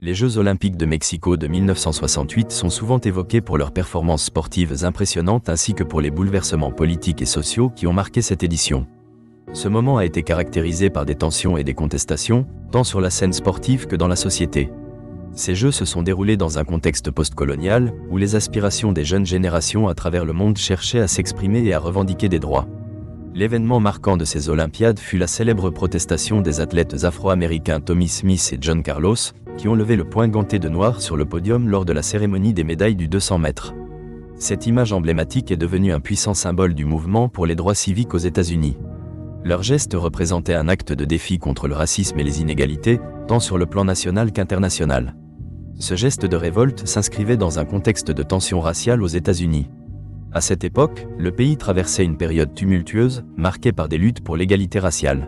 Les Jeux olympiques de Mexico de 1968 sont souvent évoqués pour leurs performances sportives impressionnantes ainsi que pour les bouleversements politiques et sociaux qui ont marqué cette édition. Ce moment a été caractérisé par des tensions et des contestations, tant sur la scène sportive que dans la société. Ces Jeux se sont déroulés dans un contexte post-colonial, où les aspirations des jeunes générations à travers le monde cherchaient à s'exprimer et à revendiquer des droits. L'événement marquant de ces Olympiades fut la célèbre protestation des athlètes afro-américains Tommie Smith et John Carlos, qui ont levé le poing ganté de noir sur le podium lors de la cérémonie des médailles du 200 mètres. Cette image emblématique est devenue un puissant symbole du mouvement pour les droits civiques aux États-Unis. Leur geste représentait un acte de défi contre le racisme et les inégalités, tant sur le plan national qu'international. Ce geste de révolte s'inscrivait dans un contexte de tension raciale aux États-Unis. À cette époque, le pays traversait une période tumultueuse, marquée par des luttes pour l'égalité raciale.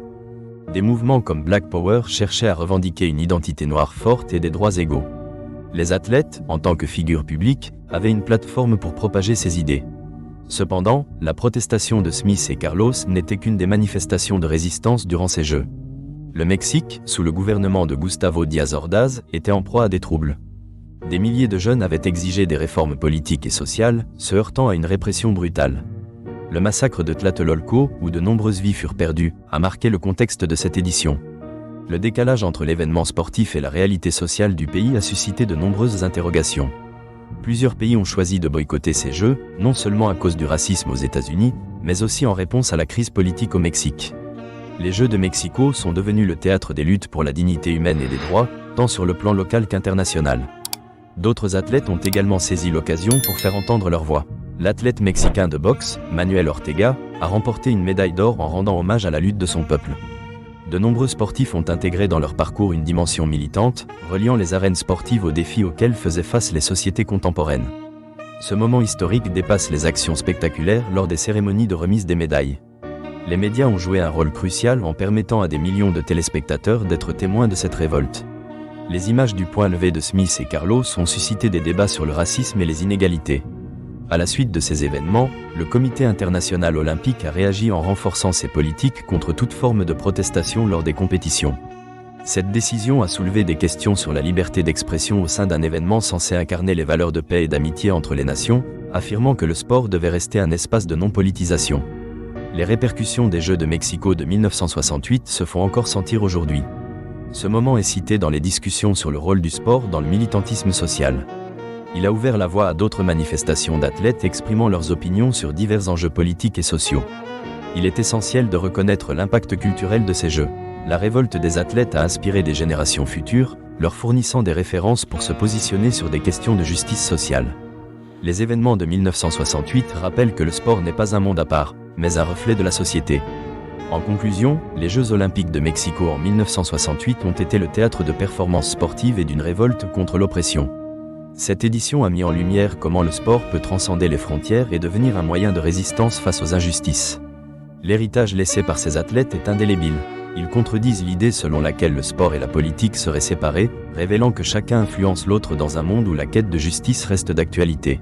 Des mouvements comme Black Power cherchaient à revendiquer une identité noire forte et des droits égaux. Les athlètes, en tant que figures publiques, avaient une plateforme pour propager ces idées. Cependant, la protestation de Smith et Carlos n'était qu'une des manifestations de résistance durant ces Jeux. Le Mexique, sous le gouvernement de Gustavo Díaz Ordaz, était en proie à des troubles. Des milliers de jeunes avaient exigé des réformes politiques et sociales, se heurtant à une répression brutale. Le massacre de Tlatelolco, où de nombreuses vies furent perdues, a marqué le contexte de cette édition. Le décalage entre l'événement sportif et la réalité sociale du pays a suscité de nombreuses interrogations. Plusieurs pays ont choisi de boycotter ces Jeux, non seulement à cause du racisme aux États-Unis, mais aussi en réponse à la crise politique au Mexique. Les Jeux de Mexico sont devenus le théâtre des luttes pour la dignité humaine et des droits, tant sur le plan local qu'international. D'autres athlètes ont également saisi l'occasion pour faire entendre leur voix. L'athlète mexicain de boxe, Manuel Ortega, a remporté une médaille d'or en rendant hommage à la lutte de son peuple. De nombreux sportifs ont intégré dans leur parcours une dimension militante, reliant les arènes sportives aux défis auxquels faisaient face les sociétés contemporaines. Ce moment historique dépasse les actions spectaculaires lors des cérémonies de remise des médailles. Les médias ont joué un rôle crucial en permettant à des millions de téléspectateurs d'être témoins de cette révolte. Les images du poing levé de Smith et Carlos ont suscité des débats sur le racisme et les inégalités. À la suite de ces événements, le Comité international olympique a réagi en renforçant ses politiques contre toute forme de protestation lors des compétitions. Cette décision a soulevé des questions sur la liberté d'expression au sein d'un événement censé incarner les valeurs de paix et d'amitié entre les nations, affirmant que le sport devait rester un espace de non-politisation. Les répercussions des Jeux de Mexico de 1968 se font encore sentir aujourd'hui. Ce moment est cité dans les discussions sur le rôle du sport dans le militantisme social. Il a ouvert la voie à d'autres manifestations d'athlètes exprimant leurs opinions sur divers enjeux politiques et sociaux. Il est essentiel de reconnaître l'impact culturel de ces Jeux. La révolte des athlètes a inspiré des générations futures, leur fournissant des références pour se positionner sur des questions de justice sociale. Les événements de 1968 rappellent que le sport n'est pas un monde à part, mais un reflet de la société. En conclusion, les Jeux olympiques de Mexico en 1968 ont été le théâtre de performances sportives et d'une révolte contre l'oppression. Cette édition a mis en lumière comment le sport peut transcender les frontières et devenir un moyen de résistance face aux injustices. L'héritage laissé par ces athlètes est indélébile. Ils contredisent l'idée selon laquelle le sport et la politique seraient séparés, révélant que chacun influence l'autre dans un monde où la quête de justice reste d'actualité.